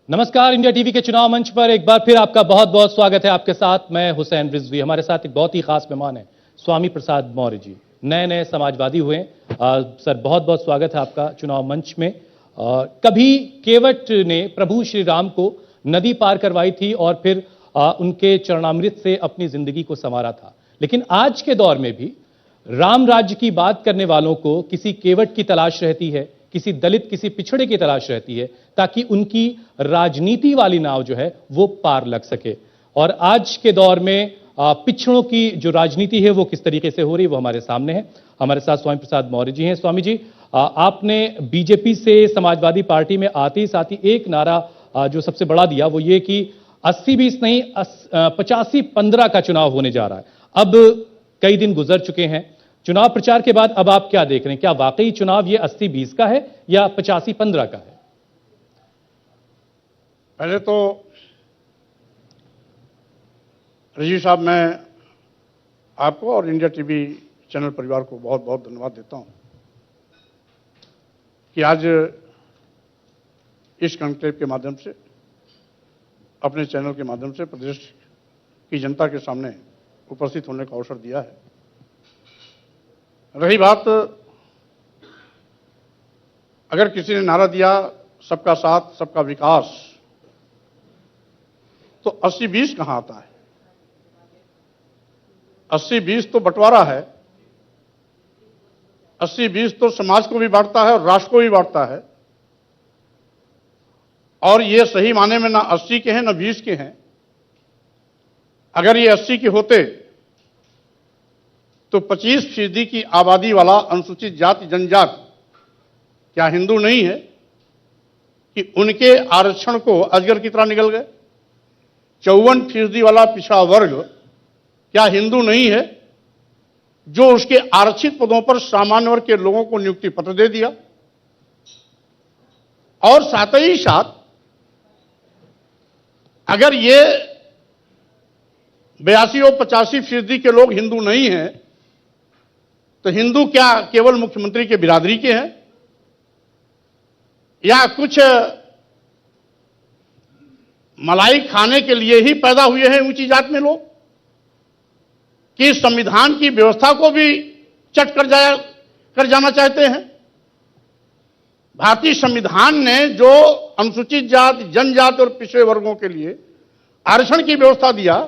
नमस्कार। India TV के चुनाव मंच पर एक बार फिर आपका बहुत बहुत स्वागत है। आपके साथ मैं हुसैन रिजवी। हमारे साथ एक बहुत ही खास मेहमान है स्वामी प्रसाद मौर्य जी। नए समाजवादी हुए सर, बहुत बहुत स्वागत है आपका चुनाव मंच में। कभी केवट ने प्रभु श्री राम को नदी पार करवाई थी और फिर उनके चरणामृत से अपनी जिंदगी को संवारा था, लेकिन आज के दौर में भी राम राज्य की बात करने वालों को किसी केवट की तलाश रहती है, किसी दलित, किसी पिछड़े की तलाश रहती है, ताकि उनकी राजनीति वाली नाव जो है वो पार लग सके। और आज के दौर में पिछड़ों की जो राजनीति है वो किस तरीके से हो रही है वो हमारे सामने है। हमारे साथ स्वामी प्रसाद मौर्य जी हैं। स्वामी जी, आपने बीजेपी से समाजवादी पार्टी में आते ही साथ ही एक नारा जो सबसे बड़ा दिया वो ये कि 80-20 नहीं 85-15 का चुनाव होने जा रहा है। अब कई दिन गुजर चुके हैं चुनाव प्रचार के बाद, अब आप क्या देख रहे हैं? क्या वाकई चुनाव ये 80-20 का है या 85-15 का है? पहले तो रजीव साहब, मैं आपको और इंडिया टीवी चैनल परिवार को बहुत बहुत धन्यवाद देता हूं कि आज इस कॉन्क्लेव के माध्यम से, अपने चैनल के माध्यम से प्रदेश की जनता के सामने उपस्थित होने का अवसर दिया है। रही बात, अगर किसी ने नारा दिया सबका साथ सबका विकास, तो 80-20 कहां आता है? 80-20 तो बंटवारा है। 80-20 तो समाज को भी बांटता है और राष्ट्र को भी बांटता है। और ये सही माने में ना 80 के हैं ना 20 के हैं। अगर ये 80 के होते तो 25% की आबादी वाला अनुसूचित जाति जनजाति क्या हिंदू नहीं है कि उनके आरक्षण को अजगर की तरह निगल गए? 54% वाला पिछड़ा वर्ग क्या हिंदू नहीं है जो उसके आरक्षित पदों पर सामान्य वर्ग के लोगों को नियुक्ति पत्र दे दिया? और साथ ही साथ अगर ये 82 और 85% के लोग हिंदू नहीं हैं, तो हिंदू क्या केवल मुख्यमंत्री के बिरादरी के हैं या कुछ मलाई खाने के लिए ही पैदा हुए हैं ऊंची जात में लोग, कि संविधान की व्यवस्था को भी चट कर जाना चाहते हैं? भारतीय संविधान ने जो अनुसूचित जाति, जनजाति और पिछड़े वर्गों के लिए आरक्षण की व्यवस्था दिया,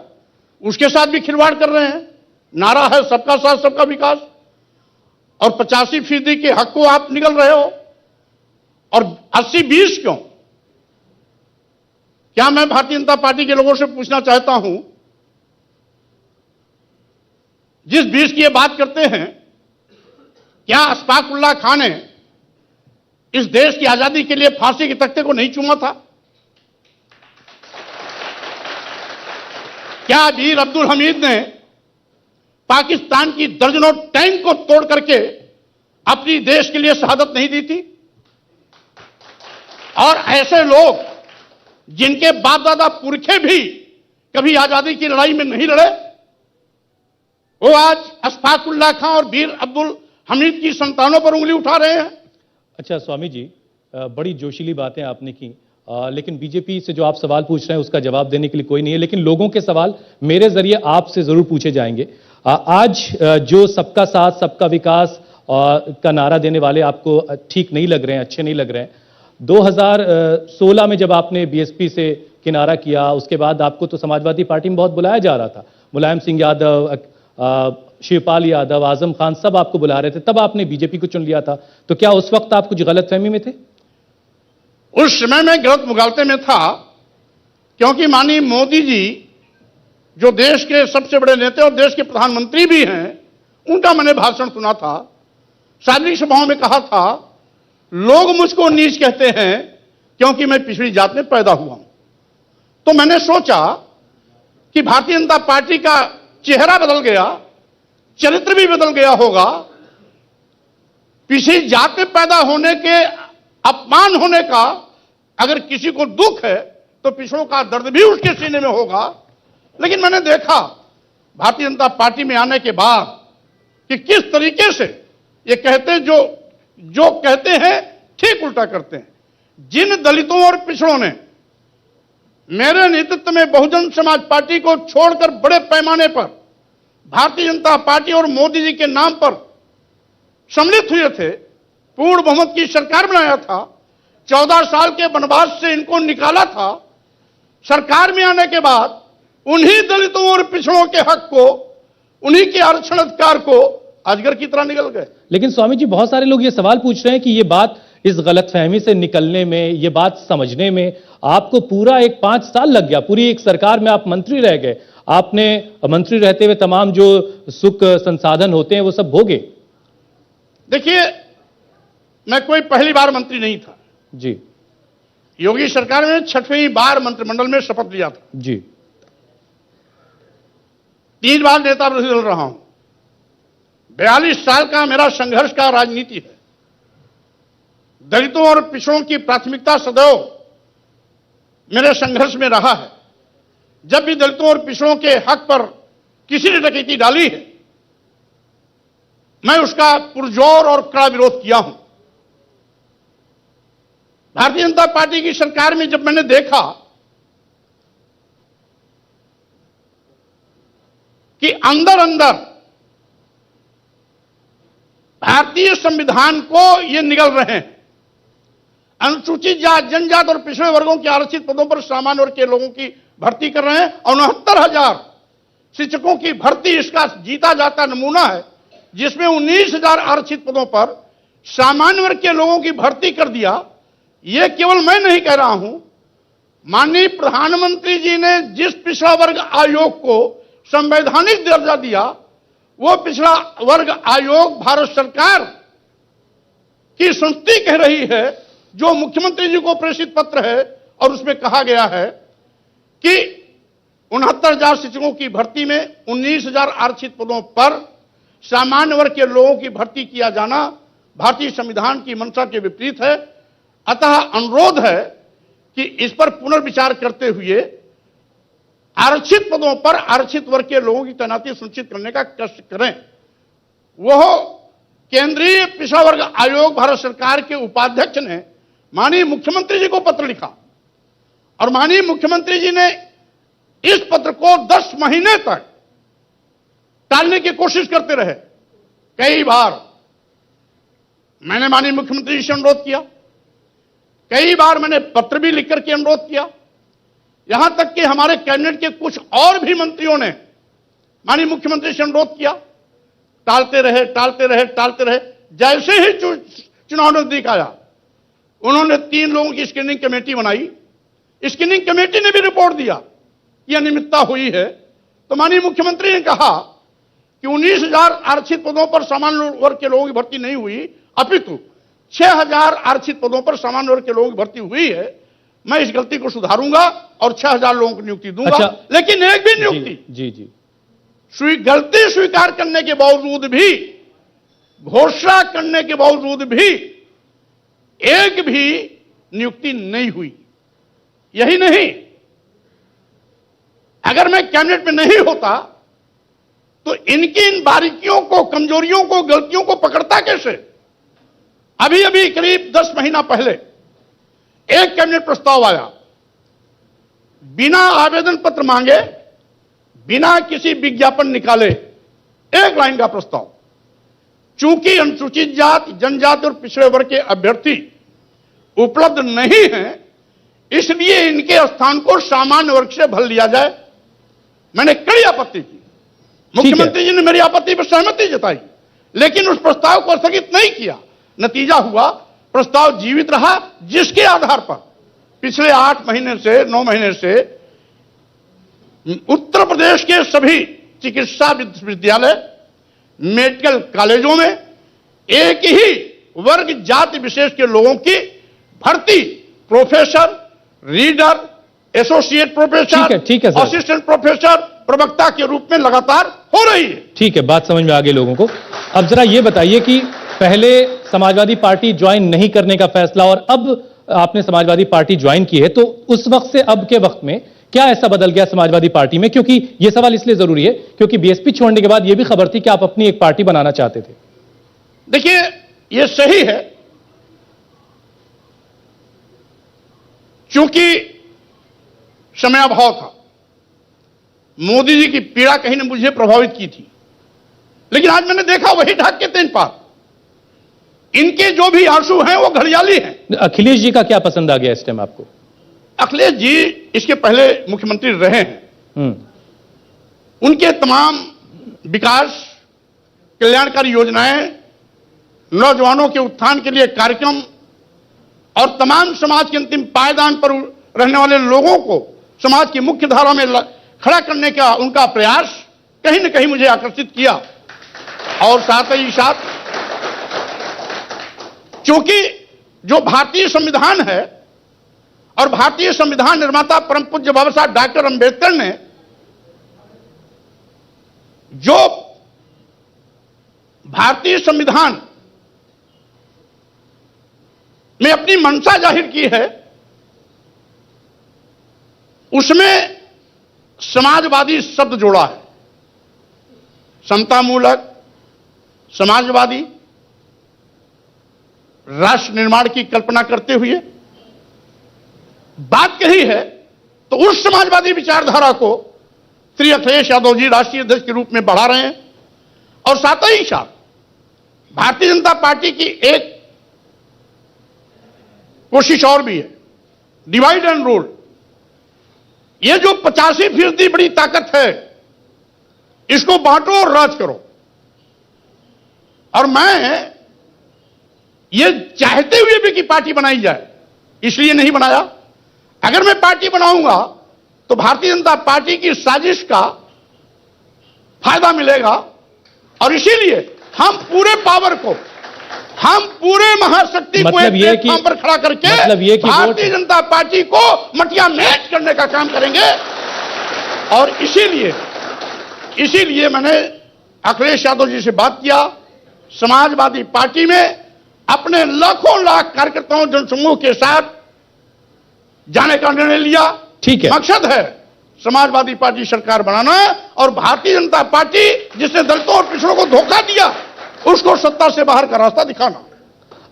उसके साथ भी खिलवाड़ कर रहे हैं। नारा है सबका साथ सबका विकास, और 85% के हक को आप निगल रहे हो। और 80-20 क्यों? क्या मैं भारतीय जनता पार्टी के लोगों से पूछना चाहता हूं, जिस 20 की ये बात करते हैं, क्या अशफाक उल्लाह खान ने इस देश की आजादी के लिए फांसी के तख्ते को नहीं चूमा था? क्या वीर अब्दुल हमीद ने पाकिस्तान की दर्जनों टैंक को तोड़ करके अपनी देश के लिए शहादत नहीं दी थी? और ऐसे लोग जिनके बाप दादा पुरखे भी कभी आजादी की लड़ाई में नहीं लड़े, वो आज अशफाक उल्लाह खान और वीर अब्दुल हमीद की संतानों पर उंगली उठा रहे हैं। अच्छा स्वामी जी, बड़ी जोशीली बातें आपने की, लेकिन बीजेपी से जो आप सवाल पूछ रहे हैं उसका जवाब देने के लिए कोई नहीं है, लेकिन लोगों के सवाल मेरे जरिए आपसे जरूर पूछे जाएंगे। आज जो सबका साथ सबका विकास का नारा देने वाले आपको ठीक नहीं लग रहे हैं, अच्छे नहीं लग रहे हैं। 2016 में जब आपने बीएसपी से किनारा किया, उसके बाद आपको तो समाजवादी पार्टी में बहुत बुलाया जा रहा था। मुलायम सिंह यादव, शिवपाल यादव, आजम खान, सब आपको बुला रहे थे, तब आपने बीजेपी को चुन लिया था। तो क्या उस वक्त आप कुछ गलतफहमी में थे? उस समय में गलत मुगालते में था, क्योंकि माननीय मोदी जी जो देश के सबसे बड़े नेता और देश के प्रधानमंत्री भी हैं, उनका मैंने भाषण सुना था। सार्वजनिक सभाओं में कहा था, लोग मुझको नीच कहते हैं क्योंकि मैं पिछड़ी जात में पैदा हुआ हूं। तो मैंने सोचा कि भारतीय जनता पार्टी का चेहरा बदल गया, चरित्र भी बदल गया होगा। पिछड़ी जात में पैदा होने के अपमान होने का अगर किसी को दुख है तो पिछड़ों का दर्द भी उसके सीने में होगा। लेकिन मैंने देखा भारतीय जनता पार्टी में आने के बाद कि किस तरीके से ये कहते जो कहते हैं ठीक उल्टा करते हैं। जिन दलितों और पिछड़ों ने मेरे नेतृत्व में बहुजन समाज पार्टी को छोड़कर बड़े पैमाने पर भारतीय जनता पार्टी और मोदी जी के नाम पर सम्मिलित हुए थे, पूर्ण बहुमत की सरकार बनाया था, 14 साल के वनवास से इनको निकाला था। सरकार में आने के बाद उन्हीं दलितों और पिछड़ों के हक को, उन्हीं के आरक्षण अधिकार को अजगर की तरह निकल गए। लेकिन स्वामी जी, बहुत सारे लोग ये सवाल पूछ रहे हैं कि ये बात, इस गलतफहमी से निकलने में, ये बात समझने में आपको पूरा 5 साल लग गया। पूरी एक सरकार में आप मंत्री रह गए, आपने मंत्री रहते हुए तमाम जो सुख संसाधन होते हैं वो सब भोगे। देखिए, मैं कोई पहली बार मंत्री नहीं था जी। योगी सरकार में 6वीं बार मंत्रिमंडल में शपथ लिया था जी। 3 बार नेता प्रतिनिधि रहा हूं। 42 साल का मेरा संघर्ष का राजनीति है। दलितों और पिछड़ों की प्राथमिकता सदैव मेरे संघर्ष में रहा है। जब भी दलितों और पिछड़ों के हक पर किसी ने डकैती डाली है, मैं उसका पुरजोर और कड़ा विरोध किया हूं। भारतीय जनता पार्टी की सरकार में जब मैंने देखा कि अंदर अंदर भारतीय संविधान को ये निगल रहे हैं, अनुसूचित जात, जनजात और पिछड़े वर्गों के आरक्षित पदों पर सामान्य वर्ग के लोगों की भर्ती कर रहे हैं और 69,000 शिक्षकों की भर्ती इसका जीता जाता नमूना है, जिसमें 19,000 आरक्षित पदों पर सामान्य वर्ग के लोगों की भर्ती कर दिया। यह केवल मैं नहीं कह रहा हूं, माननीय प्रधानमंत्री जी ने जिस पिछड़ा वर्ग आयोग को संवैधानिक दर्जा दिया, वो पिछड़ा वर्ग आयोग भारत सरकार की संस्तुति कह रही है, जो मुख्यमंत्री जी को प्रेषित पत्र है, और उसमें कहा गया है कि 69,000 शिक्षकों की भर्ती में 19,000 आरक्षित पदों पर सामान्य वर्ग के लोगों की भर्ती किया जाना भारतीय संविधान की मंशा के विपरीत है। अतः अनुरोध है कि इस पर पुनर्विचार करते हुए आरक्षित पदों पर आरक्षित वर्ग के लोगों की तैनाती सुनिश्चित करने का कष्ट करें। वह केंद्रीय पिछड़ा वर्ग आयोग भारत सरकार के उपाध्यक्ष ने माननीय मुख्यमंत्री जी को पत्र लिखा और माननीय मुख्यमंत्री जी ने इस पत्र को 10 महीने तक टालने की कोशिश करते रहे। कई बार मैंने माननीय मुख्यमंत्री जी से अनुरोध किया, कई बार मैंने पत्र भी लिखकर के अनुरोध किया, यहां तक कि हमारे कैबिनेट के कुछ और भी मंत्रियों ने माननीय मुख्यमंत्री से अनुरोध किया। टालते रहे, टालते रहे, टालते रहे। जैसे ही चुनाव नजदीक आया, उन्होंने 3 लोगों की स्क्रीनिंग कमेटी बनाई। स्क्रीनिंग कमेटी ने भी रिपोर्ट दिया कि अनियमितता हुई है। तो माननीय मुख्यमंत्री ने कहा कि 19,000 आरक्षित पदों पर सामान्य वर्ग के लोगों की भर्ती नहीं हुई, अपितु 6,000 आरक्षित पदों पर सामान्य वर्ग के लोगों की भर्ती हुई है। मैं इस गलती को सुधारूंगा और 6,000 लोगों को नियुक्ति दूंगा। अच्छा, लेकिन एक भी नियुक्ति जी गलती स्वीकार करने के बावजूद भी, घोषणा करने के बावजूद भी एक भी नियुक्ति नहीं हुई। यही नहीं, अगर मैं कैबिनेट में नहीं होता तो इनकी इन बारीकियों को, कमजोरियों को, गलतियों को पकड़ता कैसे। अभी अभी करीब 10 महीना पहले एक कैबिनेट प्रस्ताव आया, बिना आवेदन पत्र मांगे, बिना किसी विज्ञापन निकाले, 1 लाइन का प्रस्ताव। चूंकि अनुसूचित जात, जनजाति और पिछड़े वर्ग के अभ्यर्थी उपलब्ध नहीं हैं, इसलिए इनके स्थान को सामान्य वर्ग से भर लिया जाए। मैंने कड़ी आपत्ति की। मुख्यमंत्री जी ने मेरी आपत्ति पर सहमति जताई, लेकिन उस प्रस्ताव को स्थगित नहीं किया। नतीजा हुआ, प्रस्ताव जीवित रहा, जिसके आधार पर पिछले 8 महीने से 9 महीने से उत्तर प्रदेश के सभी चिकित्सा विश्वविद्यालय, मेडिकल कॉलेजों में एक ही वर्ग जाति विशेष के लोगों की भर्ती प्रोफेसर, रीडर, एसोसिएट प्रोफेसर, ठीक है सर, असिस्टेंट प्रोफेसर, प्रवक्ता के रूप में लगातार हो रही है। ठीक है, बात समझ में आ गई लोगों को। अब जरा ये बताइए कि पहले समाजवादी पार्टी ज्वाइन नहीं करने का फैसला और अब आपने समाजवादी पार्टी ज्वाइन की है, तो उस वक्त से अब के वक्त में क्या ऐसा बदल गया समाजवादी पार्टी में? क्योंकि यह सवाल इसलिए जरूरी है क्योंकि बीएसपी छोड़ने के बाद यह भी खबर थी कि आप अपनी एक पार्टी बनाना चाहते थे। देखिए, यह सही है, क्योंकि समयाभाव था। मोदी जी की पीड़ा कहीं ने मुझे प्रभावित की थी, लेकिन आज मैंने देखा वही ढाक के तेज पार। इनके जो भी आंसू हैं वो घड़ियाली हैं। अखिलेश जी का क्या पसंद आ गया इस टाइम आपको? अखिलेश जी इसके पहले मुख्यमंत्री रहे हैं। उनके तमाम विकास कल्याणकारी योजनाएं, नौजवानों के उत्थान के लिए कार्यक्रम और तमाम समाज के अंतिम पायदान पर रहने वाले लोगों को समाज की मुख्य धारा में खड़ा करने का उनका प्रयास कहीं न कहीं मुझे आकर्षित किया। और साथ ही साथ क्योंकि जो भारतीय संविधान है और भारतीय संविधान निर्माता परम पूज्य बाबा साहब डॉक्टर अंबेडकर ने जो भारतीय संविधान में अपनी मंशा जाहिर की है, उसमें समाजवादी शब्द जोड़ा है। समतामूलक, समाजवादी, राष्ट्र निर्माण की कल्पना करते हुए बात कही है। तो उस समाजवादी विचारधारा को श्री अखिलेश यादव जी राष्ट्रीय अध्यक्ष के रूप में बढ़ा रहे हैं। और साथ ही साथ भारतीय जनता पार्टी की एक कोशिश और भी है, डिवाइड एंड रूल। ये जो 85% बड़ी ताकत है, इसको बांटो और राज करो। और मैं ये चाहते हुए भी कि पार्टी बनाई जाए, इसलिए नहीं बनाया। अगर मैं पार्टी बनाऊंगा तो भारतीय जनता पार्टी की साजिश का फायदा मिलेगा। और इसीलिए हम पूरे पावर को, हम पूरे महाशक्ति को एक प्लेटफॉर्म पर खड़ा करके भारतीय जनता पार्टी को मटिया मेट करने का काम करेंगे। और इसीलिए मैंने अखिलेश यादव जी से बात किया। समाजवादी पार्टी में अपने लाखों लाख कार्यकर्ताओं जनसमूह के साथ जाने का निर्णय लिया। ठीक है, मकसद है समाजवादी पार्टी सरकार बनाना और भारतीय जनता पार्टी जिसने दलितों और पिछड़ों को धोखा दिया उसको सत्ता से बाहर का रास्ता दिखाना।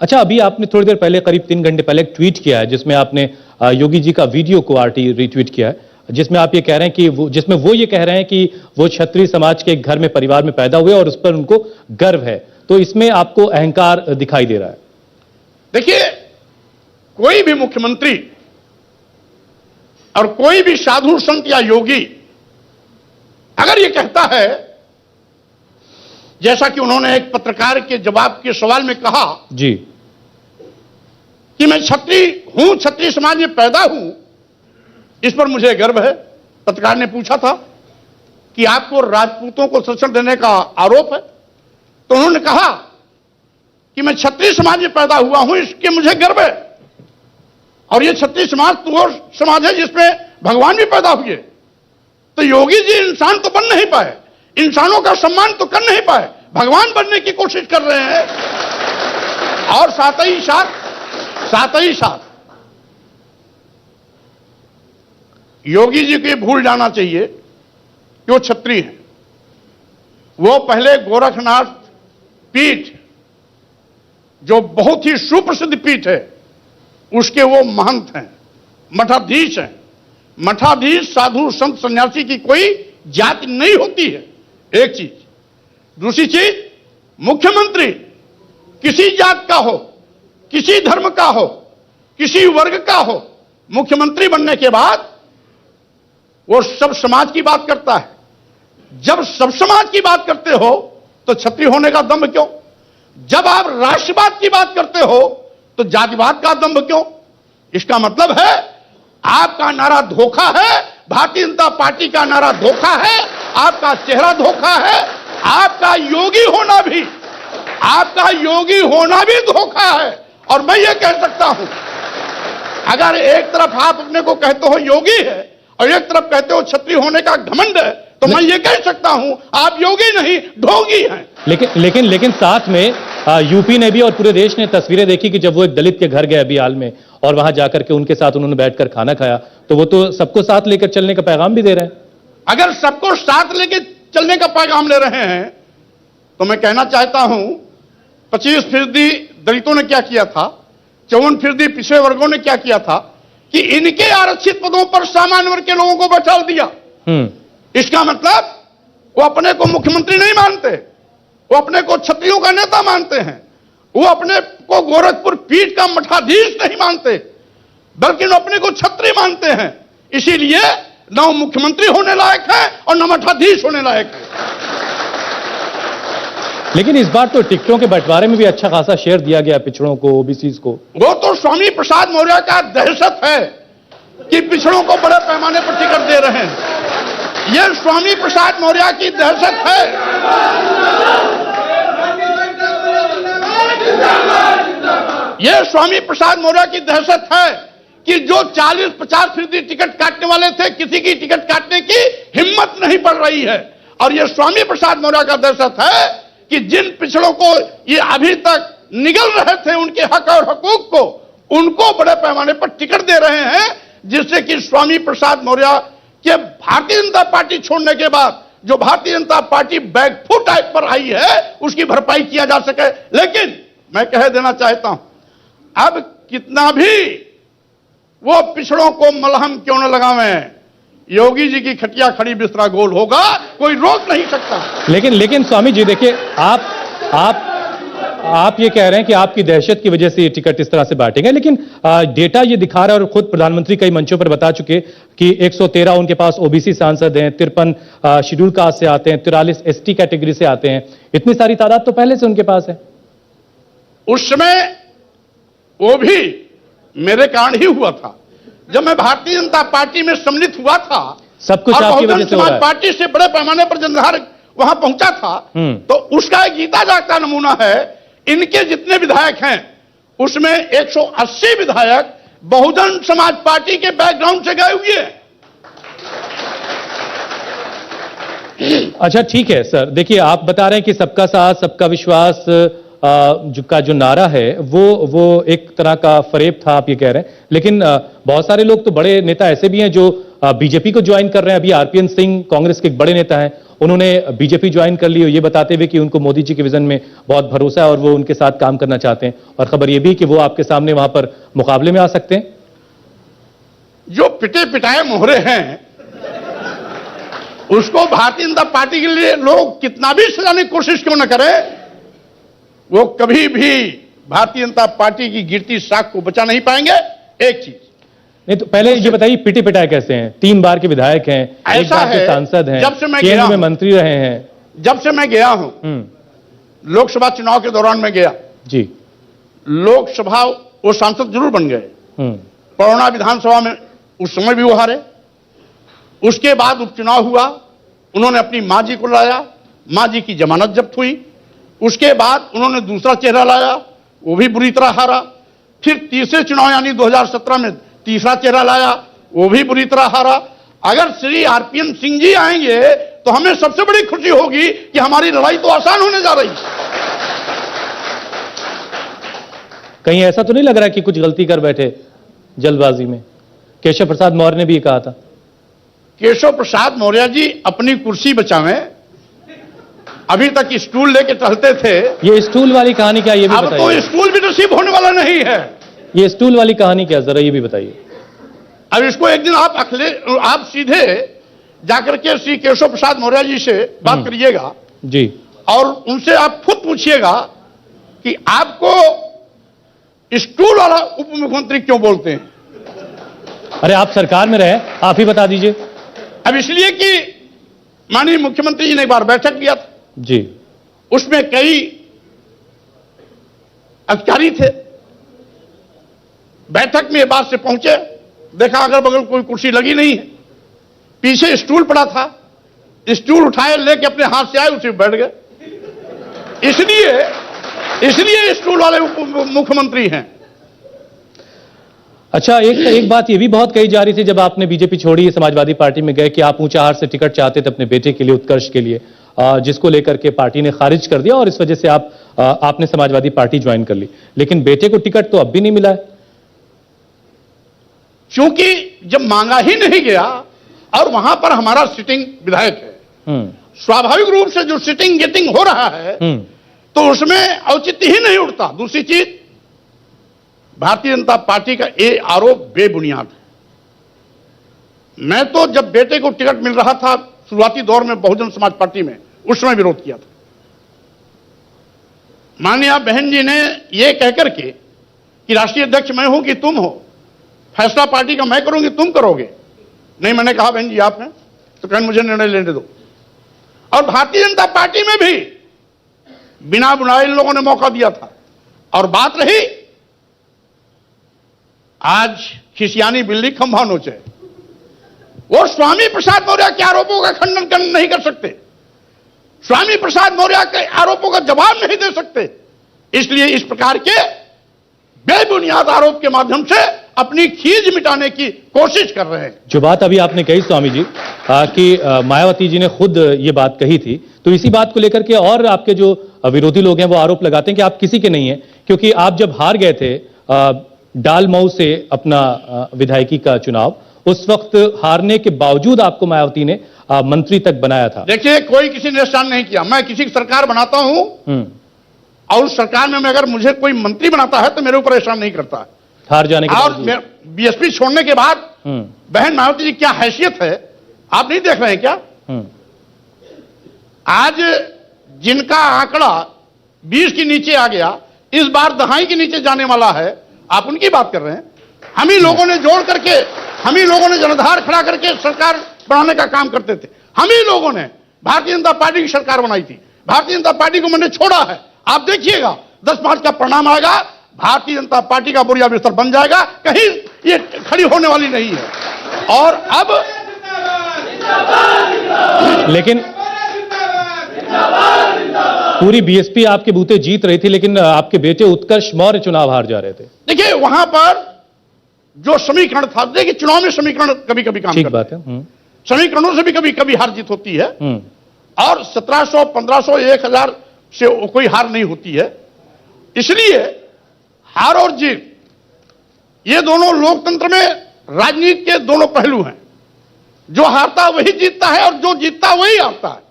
अच्छा, अभी आपने थोड़ी देर पहले, करीब 3 घंटे पहले एक ट्वीट किया है जिसमें आपने योगी जी का वीडियो को आरटी रिट्वीट किया है, जिसमें आप ये कह रहे हैं कि वो ये कह रहे हैं कि वो क्षत्रिय समाज के एक घर में, परिवार में पैदा हुए और उस पर उनको गर्व है। तो इसमें आपको अहंकार दिखाई दे रहा है? देखिए, कोई भी मुख्यमंत्री और कोई भी साधु संत या योगी अगर ये कहता है, जैसा कि उन्होंने एक पत्रकार के जवाब के सवाल में कहा जी कि मैं क्षत्रिय हूं, क्षत्रिय समाज में पैदा हूं, इस पर मुझे गर्व है। पत्रकार ने पूछा था कि आपको राजपूतों को संरक्षण देने का आरोप है, तो उन्होंने कहा कि मैं क्षत्रिय समाज में पैदा हुआ हूं, इसके मुझे गर्व है। और ये क्षत्रिय समाज तो वो समाज है जिसमें भगवान भी पैदा हुए। तो योगी जी इंसान तो बन नहीं पाए, इंसानों का सम्मान तो कर नहीं पाए, भगवान बनने की कोशिश कर रहे हैं। और साथ ही साथ योगी जी को भूल जाना चाहिए कि वो क्षत्रिय हैं। वो पहले गोरखनाथ पीठ, जो बहुत ही सुप्रसिद्ध पीठ है, उसके वो महंत हैं, मठाधीश हैं। मठाधीश साधु संत सन्यासी की कोई जाति नहीं होती है, एक चीज। दूसरी चीज, मुख्यमंत्री किसी जात का हो, किसी धर्म का हो, किसी वर्ग का हो, मुख्यमंत्री बनने के बाद वो सब समाज की बात करता है। जब सब समाज की बात करते हो तो क्षत्रिय होने का दम्भ क्यों? जब आप राष्ट्रवाद की बात करते हो तो जातिवाद का दम्भ क्यों? इसका मतलब है आपका नारा धोखा है, भारतीय जनता पार्टी का नारा धोखा है, आपका चेहरा धोखा है, आपका योगी होना भी धोखा है। और मैं ये कह सकता हूं, अगर एक तरफ आप अपने को कहते हो योगी है और एक तरफ कहते हो क्षत्रिय होने का घमंड है, तो मैं ये कह सकता हूं आप योगी नहीं ढोंगी हैं। लेकिन साथ में यूपी ने भी और पूरे देश ने तस्वीरें देखी कि जब वो एक दलित के घर गए अभी हाल में और वहां जाकर के उनके साथ उन्होंने बैठकर खाना खाया, तो वो तो सबको साथ लेकर चलने का पैगाम भी दे रहे हैं। अगर सबको साथ लेकर चलने का पैगाम ले रहे हैं तो मैं कहना चाहता हूं 25% दलितों ने क्या किया था, 54% पिछड़े वर्गों ने क्या किया था, कि इनके आरक्षित पदों पर सामान्य वर्ग के लोगों को बैठा दिया। इसका मतलब वो अपने को मुख्यमंत्री नहीं मानते, वो अपने को क्षत्रियों का नेता मानते हैं, वो अपने को गोरखपुर पीठ का मठाधीश नहीं मानते, बल्कि वो अपने को क्षत्रिय मानते हैं। इसीलिए न वो मुख्यमंत्री होने लायक है और न मठाधीश होने लायक है। लेकिन इस बार तो टिकटों के बंटवारे में भी अच्छा खासा शेयर दिया गया पिछड़ों को, ओबीसी को। वो तो स्वामी प्रसाद मौर्य का दहशत है कि पिछड़ों को बड़े पैमाने पर टिकट दे रहे हैं। यह स्वामी प्रसाद मौर्य की दहशत है। यह स्वामी प्रसाद मौर्य की दहशत है कि जो 40-50% टिकट काटने वाले थे, किसी की टिकट काटने की हिम्मत नहीं पड़ रही है। और यह स्वामी प्रसाद मौर्य का दहशत है कि जिन पिछड़ों को ये अभी तक निगल रहे थे उनके हक और हकूक को, उनको बड़े पैमाने पर टिकट दे रहे हैं, जिससे कि स्वामी प्रसाद मौर्य के भारतीय जनता पार्टी छोड़ने के बाद जो Bharatiya Janata party back foot type पर आई है उसकी भरपाई किया जा सके। लेकिन मैं कह देना चाहता हूं, अब कितना भी वो पिछड़ों को मलहम क्यों न लगावें, योगी जी की खटिया खड़ी बिस्तरा गोल होगा, कोई रोक नहीं सकता। लेकिन स्वामी जी देखिए, आप ये कह रहे हैं कि आपकी दहशत की वजह से ये टिकट इस तरह से बांटेंगे, लेकिन डेटा ये दिखा रहा है और खुद प्रधानमंत्री कई मंचों पर बता चुके कि 113 उनके पास ओबीसी सांसद हैं, 53 शेड्यूल कास्ट से आते हैं, 43 एसटी कैटेगरी से आते हैं। इतनी सारी तादाद तो पहले से उनके पास है। उस समय वो भी मेरे कारण ही हुआ था, जब मैं भारतीय जनता पार्टी में सम्मिलित हुआ था। सब कुछ आपकी वजह से हो रहा है। पार्टी से बड़े पैमाने पर जनधार वहां पहुंचा था, तो उसका एक जीता जागता नमूना है। इनके जितने विधायक हैं उसमें 180 विधायक बहुजन समाज पार्टी के बैकग्राउंड से गए हुए हैं। अच्छा ठीक है सर, देखिए आप बता रहे हैं कि सबका साथ सबका विश्वास का जो नारा है वो एक तरह का फरेब था, आप ये कह रहे हैं। लेकिन बहुत सारे लोग तो बड़े नेता ऐसे भी हैं जो बीजेपी को ज्वाइन कर रहे हैं। अभी आरपीएन सिंह कांग्रेस के एक बड़े नेता हैं, उन्होंने बीजेपी ज्वाइन कर ली, ये बताते हुए कि उनको मोदी जी के विजन में बहुत भरोसा है और वो उनके साथ काम करना चाहते हैं। और खबर ये भी कि वो आपके सामने वहां पर मुकाबले में आ सकते हैं। जो पिटे पिटाए मोहरे हैं उसको भारतीय जनता पार्टी के लिए लोग कितना भी सजाने की कोशिश क्यों न करें, वो कभी भी भारतीय जनता पार्टी की गिरती साख को बचा नहीं पाएंगे। एक चीज नहीं तो पहले ये बताइए, पिटे पिटाए कैसे हैं? 3 बार के विधायक हैं, एक बार के सांसद हैं, जब से मैं केंद्र में मंत्री रहे हैं। जब से मैं गया हूं, लोकसभा चुनाव के दौरान में गया जी, लोकसभा वो सांसद जरूर बन गए, परोना विधानसभा में उस समय भी वो हारे। उसके बाद उपचुनाव हुआ, उन्होंने अपनी मां जी को लाया, मां जी की जमानत जब्त हुई। उसके बाद उन्होंने दूसरा चेहरा लाया, वो भी बुरी तरह हारा। फिर तीसरे चुनाव यानी 2017 में तीसरा चेहरा लाया, वो भी बुरी तरह हारा। अगर श्री आरपीएन सिंह जी आएंगे तो हमें सबसे बड़ी खुशी होगी कि हमारी लड़ाई तो आसान होने जा रही है। कहीं ऐसा तो नहीं लग रहा कि कुछ गलती कर बैठे जल्दबाजी में? केशव प्रसाद मौर्य ने भी कहा था। केशव प्रसाद मौर्य जी अपनी कुर्सी बचावें, अभी तक स्टूल लेके टहलते थे। ये स्टूल वाली कहानी क्या, ये भी अब बताइए। तो स्टूल भी नसीब होने वाला नहीं है। ये स्टूल वाली कहानी क्या, जरा ये भी बताइए। अब इसको एक दिन आप सीधे जाकर के श्री केशव प्रसाद मौर्य जी से बात करिएगा जी, और उनसे आप खुद पूछिएगा कि आपको स्टूल वाला उप मुख्यमंत्री क्यों बोलते हैं। अरे आप सरकार में रहे, आप ही बता दीजिए। अब इसलिए कि माननीय मुख्यमंत्री जी ने एक बार बैठक किया था जी, उसमें कई अधिकारी थे। बैठक में बात से पहुंचे, देखा अगल बगल कोई कुर्सी लगी नहीं है, पीछे स्टूल पड़ा था, स्टूल उठाए लेके अपने हाथ से आए, उसे बैठ गए। इसलिए स्टूल वाले मुख्यमंत्री हैं। अच्छा, एक बात ये भी बहुत कही जा रही थी जब आपने बीजेपी छोड़ी, समाजवादी पार्टी में गए, कि आप ऊंचाहार से टिकट चाहते थे अपने बेटे के लिए, उत्कर्ष के लिए, जिसको लेकर के पार्टी ने खारिज कर दिया और इस वजह से आपने समाजवादी पार्टी ज्वाइन कर ली। लेकिन बेटे को टिकट तो अब भी नहीं मिला है। क्योंकि जब मांगा ही नहीं गया और वहां पर हमारा सिटिंग विधायक है, स्वाभाविक रूप से जो सिटिंग गेटिंग हो रहा है तो उसमें औचित्य ही नहीं उठता। दूसरी चीज, भारतीय जनता पार्टी का ये आरोप बेबुनियाद है। मैं तो जब बेटे को टिकट मिल रहा था शुरुआती दौर में बहुजन समाज पार्टी में, उस समय विरोध किया था। माननीय बहन जी ने यह कहकर के कि राष्ट्रीय अध्यक्ष मैं हूं कि तुम हो, फैसला पार्टी का मैं करूंगी तुम करोगे, नहीं, मैंने कहा बहन जी आप हैं तो कहने मुझे निर्णय लेने दो। और भारतीय जनता पार्टी में भी बिना बुलाए इन लोगों ने मौका दिया था। और बात रही आज खिसियानी बिल्ली खंभा नोचे, वो स्वामी प्रसाद मौर्य के आरोपों का खंडन नहीं कर सकते, स्वामी प्रसाद मौर्य के आरोपों का जवाब नहीं दे सकते, इसलिए इस प्रकार के बेबुनियाद आरोप के माध्यम से अपनी खींच मिटाने की कोशिश कर रहे हैं। जो बात अभी आपने कही स्वामी जी कि मायावती जी ने खुद ये बात कही थी, तो इसी बात को लेकर के और आपके जो विरोधी लोग हैं वो आरोप लगाते हैं कि आप किसी के नहीं हैं, क्योंकि आप जब हार गए थे डालमऊ से अपना विधायकी का चुनाव, उस वक्त हारने के बावजूद आपको मायावती ने मंत्री तक बनाया था। देखिए, कोई किसी ने एहसान नहीं किया, मैं किसी की सरकार बनाता हूं और उस सरकार में अगर मुझे कोई मंत्री बनाता है तो मेरे ऊपर एहसान नहीं करता। हार जाने के और बीएसपी छोड़ने के बाद बहन मायावती जी क्या हैसियत है आप नहीं देख रहे हैं क्या? आज जिनका आंकड़ा 20 के नीचे आ गया, इस बार दहाई के नीचे जाने वाला है, आप उनकी बात कर रहे हैं। हम ही लोगों ने जोड़ करके, हम ही लोगों ने जनाधार खड़ा करके सरकार बनाने का काम करते थे। हम ही लोगों ने भारतीय जनता पार्टी की सरकार बनाई थी, भारतीय जनता पार्टी को मैंने छोड़ा है। आप देखिएगा 10 मार्च का परिणाम आएगा, भारतीय जनता पार्टी का बुढ़िया बिस्तर बन जाएगा, कहीं ये खड़ी होने वाली नहीं है। और अब लेकिन पूरी बीएसपी आपके बूते जीत रही थी, लेकिन आपके बेटे उत्कर्ष मौर्य चुनाव हार जा रहे थे। देखिए, वहां पर जो समीकरण था, देखिए चुनाव में समीकरण कभी कभी काम ठीक करते बात है। हैं। समीकरणों से भी कभी कभी हार जीत होती है, और 1700, 1500, 1000 से कोई हार नहीं होती है। इसलिए हार और जीत ये दोनों लोकतंत्र में राजनीति के दोनों पहलू हैं। जो हारता वही जीतता है और जो जीतता वही हारता है,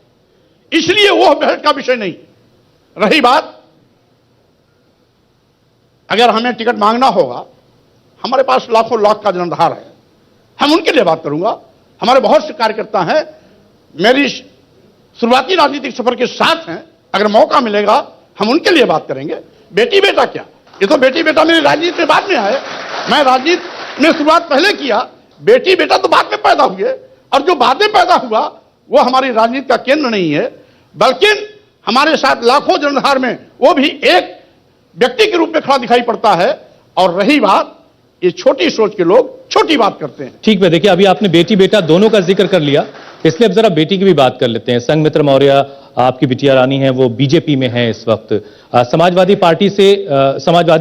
इसलिए वो बहस का विषय नहीं। रही बात, अगर हमें टिकट मांगना होगा, हमारे पास लाखों लाख का जनाधार है, हम उनके लिए बात करूंगा। हमारे बहुत से कार्यकर्ता हैं, मेरी शुरुआती राजनीतिक सफर के साथ हैं, अगर मौका मिलेगा हम उनके लिए बात करेंगे। बेटी बेटा क्या, ये तो बेटी बेटा मेरी राजनीति में बाद में आए, मैं राजनीति में शुरुआत पहले किया, बेटी बेटा तो बाद में पैदा हुए, और जो बाद में पैदा हुआ वो हमारी राजनीति का केंद्र नहीं है, बल्कि हमारे साथ लाखों जनाधार में वो भी एक व्यक्ति के रूप में खड़ा दिखाई पड़ता है। और रही बात, ये छोटी सोच के लोग छोटी बात करते हैं। ठीक है, देखिए अभी आपने बेटी बेटा दोनों का जिक्र कर लिया, इसलिए अब जरा बेटी की भी बात कर लेते हैं। संघमित्रा मौर्य आपकी बिटिया रानी है, वो बीजेपी में है इस वक्त। समाजवादी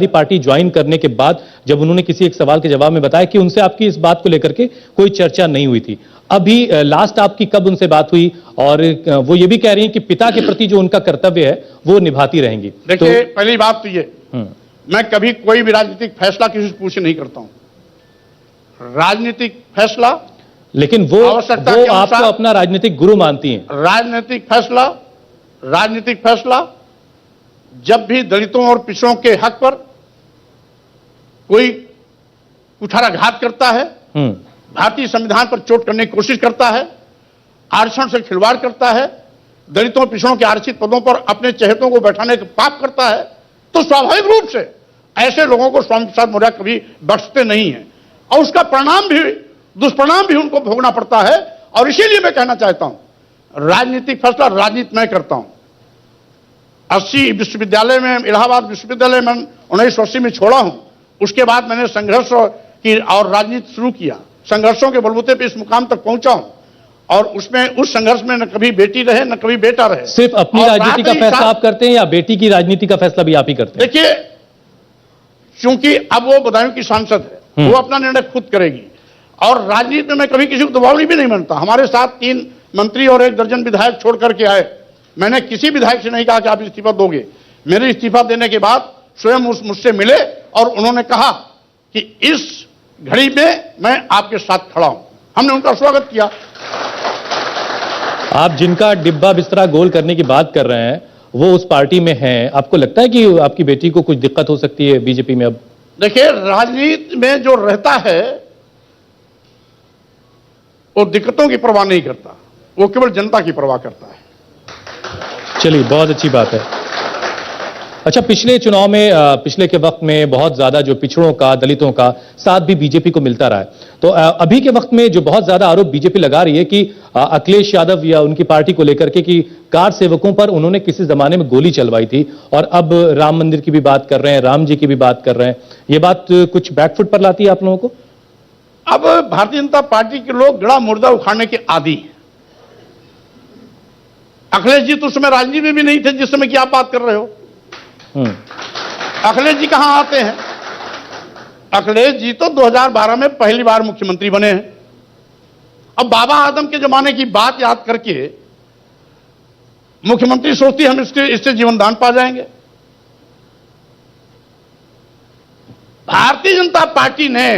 पार्टी ज्वाइन करने के बाद जब उन्होंने किसी एक सवाल के जवाब में बताया कि उनसे आपकी इस बात को लेकर के कोई चर्चा नहीं हुई थी। अभी लास्ट आपकी कब उनसे बात हुई? और वो ये भी कह रही हैं कि पिता के प्रति जो उनका कर्तव्य है वो निभाती रहेंगी। देखिए, पहली बात तो ये, मैं कभी कोई भी राजनीतिक फैसला किसी से पूछ नहीं करता हूं। राजनीतिक फैसला, लेकिन वो आपको अपना राजनीतिक गुरु मानती हैं। राजनीतिक फैसला जब भी दलितों और पिछड़ों के हक पर कोई कुठाराघात करता है, भारतीय संविधान पर चोट करने की कोशिश करता है, आरक्षण से खिलवाड़ करता है, दलितों और पिछड़ों के आरक्षित पदों पर अपने चहेतों को बैठाने का पाप करता है, तो स्वाभाविक रूप से ऐसे लोगों को स्वामी प्रसाद मौर्य कभी बख्शते नहीं हैं, और उसका परिणाम भी, दुष्परिणाम भी उनको भोगना पड़ता है। और इसीलिए मैं कहना चाहता हूं, राजनीतिक फैसला राजनीति मैं करता हूं। 80 विश्वविद्यालय में, इलाहाबाद विश्वविद्यालय में 1980 में छोड़ा हूं, उसके बाद मैंने संघर्ष की और राजनीति शुरू किया, संघर्षों के बलबूते पर इस मुकाम तक पहुंचा हूं। और उसमें, उस संघर्ष में न कभी बेटी रहे न कभी बेटा रहे। सिर्फ अपनी राजनीति का फैसला आप करते हैं या बेटी की राजनीति का फैसला भी आप ही करते हैं? देखिए, क्योंकि अब वो बदायूं की सांसद है, वो अपना निर्णय खुद करेगी, और राजनीति में मैं कभी किसी को दबाव भी नहीं मानता। हमारे साथ 3 मंत्री और 1 दर्जन विधायक छोड़ करके आए, मैंने किसी विधायक से नहीं कहा कि आप इस्तीफा दोगे। मेरे इस्तीफा देने के बाद स्वयं मुझसे मिले और उन्होंने कहा कि इस घड़ी में मैं आपके साथ खड़ा हूं। हमने उनका स्वागत किया। आप जिनका डिब्बा बिस्तरा गोल करने की बात कर रहे हैं वो उस पार्टी में हैं, आपको लगता है कि आपकी बेटी को कुछ दिक्कत हो सकती है बीजेपी में? अब देखिए, राजनीति में जो रहता है वो दिक्कतों की परवाह नहीं करता, वो केवल जनता की परवाह करता है। चलिए, बहुत अच्छी बात है। अच्छा, पिछले चुनाव में पिछले के वक्त में बहुत ज्यादा जो पिछड़ों का, दलितों का साथ भी बीजेपी को मिलता रहा है, तो अभी के वक्त में जो बहुत ज्यादा आरोप बीजेपी लगा रही है कि अखिलेश यादव या उनकी पार्टी को लेकर के कि कार सेवकों पर उन्होंने किसी जमाने में गोली चलवाई थी, और अब राम मंदिर की भी बात कर रहे हैं, राम जी की भी बात कर रहे हैं। ये बात कुछ बैकफुट पर लाती है आप लोगों को? अब भारतीय जनता पार्टी के लोग गड़ा मुर्दा उखाड़ने के आदी हैं। अखिलेश जी तो उस समय राजनीति में भी नहीं थे जिस समय की आप बात कर रहे हो। अखिलेश जी कहां आते हैं? अखिलेश जी तो 2012 में पहली बार मुख्यमंत्री बने हैं। अब बाबा आदम के जमाने की बात याद करके मुख्यमंत्री सोचती हम इससे जीवन दान पा जाएंगे। भारतीय जनता पार्टी ने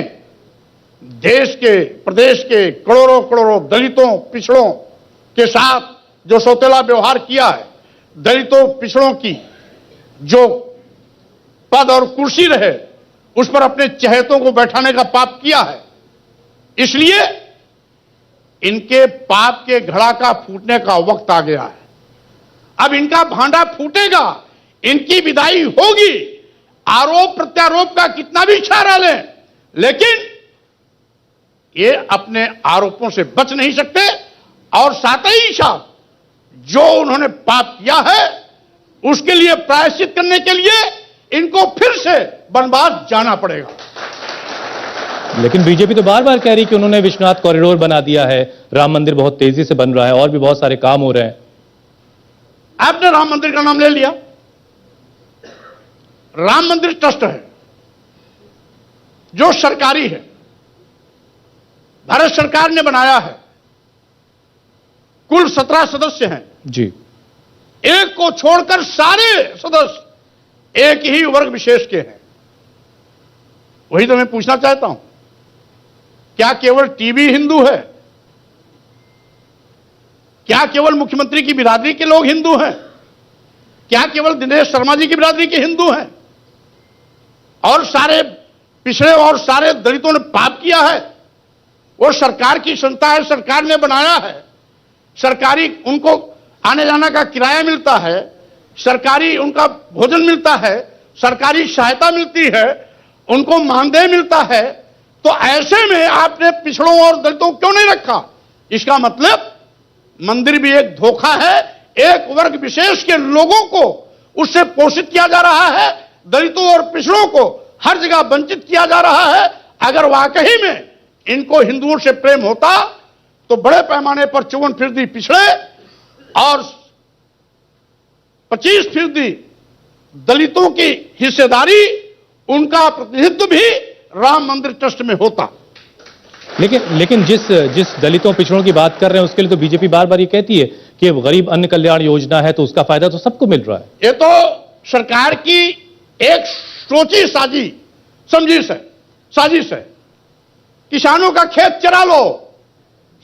देश के, प्रदेश के करोड़ों करोड़ों दलितों, पिछड़ों के साथ जो सौतेला व्यवहार किया है, दलितों, पिछड़ों की जो पद और कुर्सी रहे उस पर अपने चहेतों को बैठाने का पाप किया है। इसलिए इनके पाप के घड़ा का फूटने का वक्त आ गया है। अब इनका भांडा फूटेगा, इनकी विदाई होगी। आरोप प्रत्यारोप का कितना भी इशारा लें, लेकिन ये अपने आरोपों से बच नहीं सकते, और साथ ही साथ जो उन्होंने पाप किया है उसके लिए प्रायश्चित करने के लिए इनको फिर से वनवास जाना पड़ेगा। लेकिन बीजेपी तो बार बार कह रही कि उन्होंने विश्वनाथ कॉरिडोर बना दिया है, राम मंदिर बहुत तेजी से बन रहा है और भी बहुत सारे काम हो रहे हैं। आपने राम मंदिर का नाम ले लिया। राम मंदिर ट्रस्ट है जो सरकारी है, भारत सरकार ने बनाया है। कुल 17 सदस्य हैं जी। एक को छोड़कर सारे सदस्य एक ही वर्ग विशेष के हैं। वही तो मैं पूछना चाहता हूं, क्या केवल टीवी हिंदू है? क्या केवल मुख्यमंत्री की बिरादरी के लोग हिंदू हैं? क्या केवल दिनेश शर्मा जी की बिरादरी के हिंदू हैं? और सारे पिछड़े और सारे दलितों ने पाप किया है? वो सरकार की संस्था है, सरकार ने बनाया है। सरकारी उनको आने जाने का किराया मिलता है, सरकारी उनका भोजन मिलता है, सरकारी सहायता मिलती है, उनको मानदेय मिलता है। तो ऐसे में आपने पिछड़ों और दलितों को क्यों नहीं रखा? इसका मतलब मंदिर भी एक धोखा है। एक वर्ग विशेष के लोगों को उससे पोषित किया जा रहा है, दलितों और पिछड़ों को हर जगह वंचित किया जा रहा है। अगर वाकई में इनको हिंदुओं से प्रेम होता तो बड़े पैमाने पर 54% पिछड़े और 25% दलितों की हिस्सेदारी, उनका प्रतिनिधित्व भी राम मंदिर ट्रस्ट में होता। लेकिन जिस दलितों पिछड़ों की बात कर रहे हैं उसके लिए तो बीजेपी बार बार ये कहती है कि गरीब अन्न कल्याण योजना है तो उसका फायदा तो सबको मिल रहा है। ये तो सरकार की एक सोची साजिश है। किसानों का खेत चरा लो,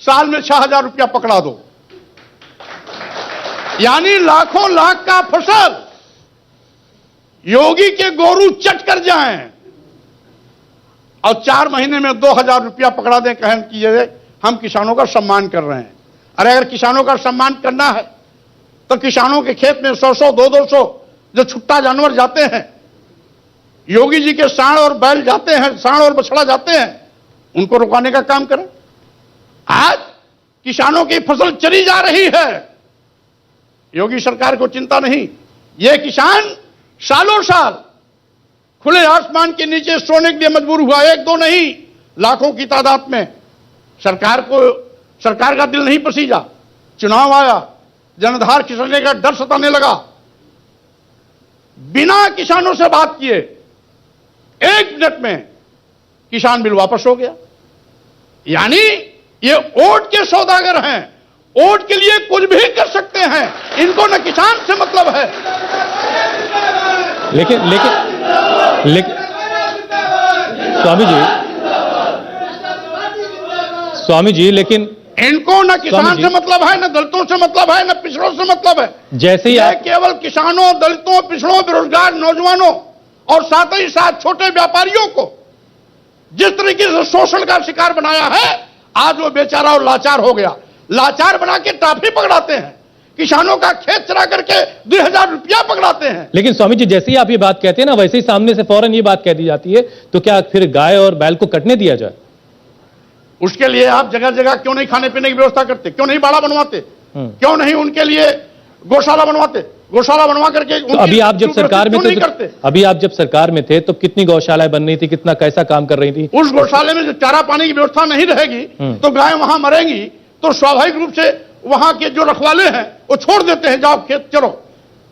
साल में 6,000 रुपया पकड़ा दो, यानी लाखों लाख का फसल योगी के गोरू चट कर जाएं और 4 महीने में 2,000 रुपया पकड़ा दें, कहें कि ये हम किसानों का सम्मान कर रहे हैं। अरे अगर किसानों का सम्मान करना है तो किसानों के खेत में 100-100, 200-200 जो छुट्टा जानवर जाते हैं, योगी जी के सांड और बैल जाते हैं, सांड और बछड़ा जाते हैं, उनको रुकाने का काम करें। आज किसानों की फसल चरी जा रही है, योगी सरकार को चिंता नहीं। ये किसान सालों साल खुले आसमान के नीचे सोने के लिए मजबूर हुआ, 1-2 नहीं, लाखों की तादाद में। सरकार का दिल नहीं पसीजा। चुनाव आया, जनधार खिसकने का डर सताने लगा। बिना किसानों से बात किए 1 मिनट में किसान बिल वापस हो गया। यानी ये वोट के सौदागर हैं, वोट के लिए कुछ भी कर सकते हैं, इनको न किसान से मतलब है। लेकिन स्वामी जी लेकिन इनको न किसान से मतलब है, न दलितों से मतलब है, न पिछड़ों से मतलब है। जैसे ही केवल किसानों, दलितों, पिछड़ों, बेरोजगार नौजवानों और साथ ही साथ छोटे व्यापारियों को जिस तरीके से शोषण का शिकार बनाया है, आज वो बेचारा और लाचार हो गया। लाचार बना के टाफी पकड़ाते हैं, किसानों का खेत चरा करके 2000 रुपया पकड़ाते हैं। लेकिन स्वामी जी, जैसे ही आप ये बात कहते हैं ना, वैसे ही सामने से फौरन ये बात कह दी जाती है, तो क्या फिर गाय और बैल को कटने दिया जाए? उसके लिए आप जगह जगह क्यों नहीं खाने पीने की व्यवस्था करते? क्यों नहीं बाड़ा बनवाते? क्यों नहीं उनके लिए गौशाला बनवाते? गौशाला बनवा करके तो अभी आप जब सरकार में थे करते? अभी आप जब सरकार में थे तो कितनी गौशालाएं बन रही थी, कितना कैसा काम कर रही थी? उस गौशाले में जो चारा पानी की व्यवस्था नहीं रहेगी तो गाय वहां मरेंगी, तो स्वाभाविक रूप से वहां के जो रखवाले हैं वो छोड़ देते हैं, जाओ खेत चलो,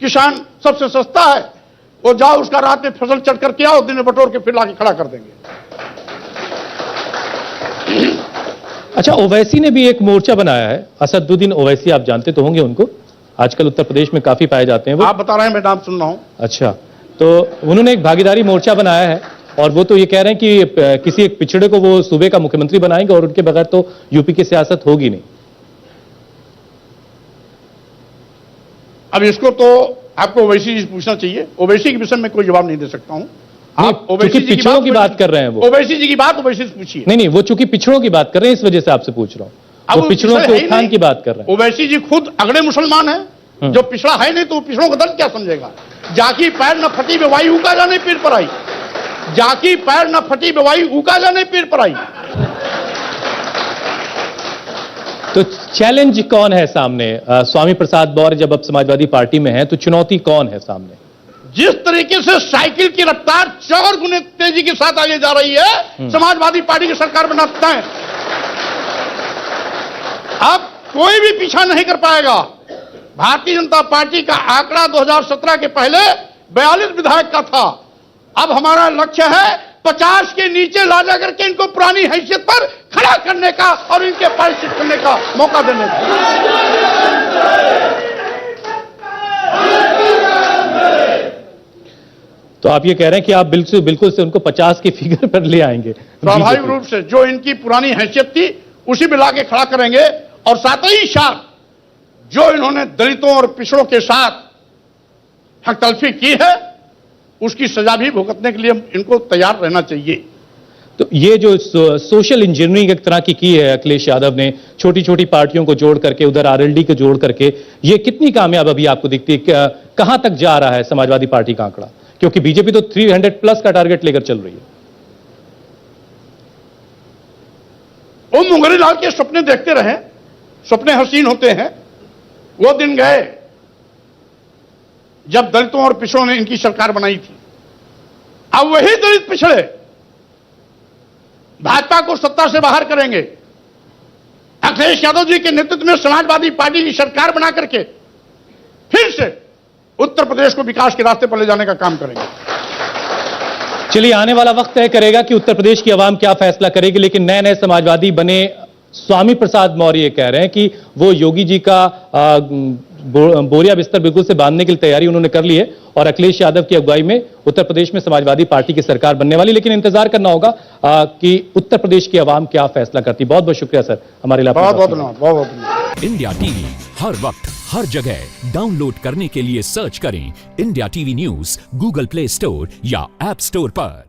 किसान सबसे सस्ता है, वो जाओ उसका रात में फसल चढ़ करके आओ, दिन में बटोर के फिर लाके खड़ा कर देंगे। अच्छा, ओवैसी ने भी एक मोर्चा बनाया है, असदुद्दीन ओवैसी, आप जानते तो होंगे उनको, आजकल उत्तर प्रदेश में काफी पाए जाते हैं वो। आप बता रहे हैं, मैं नाम सुन रहा हूं। अच्छा, तो उन्होंने एक भागीदारी मोर्चा बनाया है और वो तो ये कह रहे हैं कि किसी एक पिछड़े को वो सूबे का मुख्यमंत्री बनाएंगे और उनके बगैर तो यूपी की सियासत होगी नहीं। अब इसको तो आपको ओवैसी जी से पूछना चाहिए, ओवैसी के विषय में कोई जवाब नहीं दे सकता हूं। आप चूंकि पिछड़ों की बात कर रहे हैं वो, ओवैसी जी की बात ओवैसी से पूछिए। नहीं, वो चूंकि पिछड़ों की बात कर रहे हैं, इस वजह से आपसे पूछ रहा हूं। अब वो पिछड़ों के उत्थान की बात कर रहे हैं। ओवैसी जी खुद अगड़े मुसलमान हैं, जो पिछड़ा है नहीं तो वो पिछड़ों का दर्द क्या समझेगा? जाकी पैर न फटी बेवाई उका जाने पीर पर आई, जाकी पैर न फटी बेवाई उका जाने पीर पर आई। तो चैलेंज कौन है सामने? स्वामी प्रसाद मौर्य जब अब समाजवादी पार्टी में है तो चुनौती कौन है सामने? जिस तरीके से साइकिल की रफ्तार 4 गुने तेजी के साथ आगे जा रही है, समाजवादी पार्टी की सरकार बनाता है, अब कोई भी पीछा नहीं कर पाएगा। भारतीय जनता पार्टी का आंकड़ा 2017 के पहले 42 विधायक का था, अब हमारा लक्ष्य है 50 के नीचे ला जा करके इनको पुरानी हैसियत पर खड़ा करने का और इनके पारिश्रमिक करने का मौका देने का। तो आप ये कह रहे हैं कि आप बिल्कुल से उनको 50 की फिगर पर ले आएंगे? स्वाभाविक रूप से जो इनकी पुरानी हैसियत थी उसी में लाके खड़ा करेंगे, और साथ ही साथ जो इन्होंने दलितों और पिछड़ों के साथ हकतलफी की है उसकी सजा भी भुगतने के लिए इनको तैयार रहना चाहिए। तो ये जो सोशल इंजीनियरिंग एक तरह की है अखिलेश यादव ने, छोटी छोटी पार्टियों को जोड़ करके, उधर आरएलडी को जोड़ करके, ये कितनी कामयाब अभी आपको दिखती है? कहां तक जा रहा है समाजवादी पार्टी का आंकड़ा? क्योंकि बीजेपी तो 300+ का टारगेट लेकर चल रही है। वो मुंगरी लाल के सपने देखते रहे, सपने हसीन होते हैं। वो दिन गए जब दलितों और पिछड़ों ने इनकी सरकार बनाई थी। अब वही दलित पिछड़े भाजपा को सत्ता से बाहर करेंगे, अखिलेश यादव जी के नेतृत्व में समाजवादी पार्टी की सरकार बना करके फिर से उत्तर प्रदेश को विकास के रास्ते पर ले जाने का काम करेंगे। चलिए, आने वाला वक्त तय करेगा कि उत्तर प्रदेश की आवाम क्या फैसला करेगी, लेकिन नए नए समाजवादी बने स्वामी प्रसाद मौर्य कह रहे हैं कि वो योगी जी का बोरिया बिस्तर बिल्कुल से बांधने की तैयारी उन्होंने कर ली है और अखिलेश यादव की अगुवाई में उत्तर प्रदेश में समाजवादी पार्टी की सरकार बनने वाली। लेकिन इंतजार करना होगा कि उत्तर प्रदेश की आवाम क्या फैसला करती। बहुत बहुत शुक्रिया सर, हमारे लिए बहुत बहुत धन्यवाद। इंडिया टीवी हर वक्त हर जगह डाउनलोड करने के लिए सर्च करें India TV news Google play store या ऐप स्टोर पर।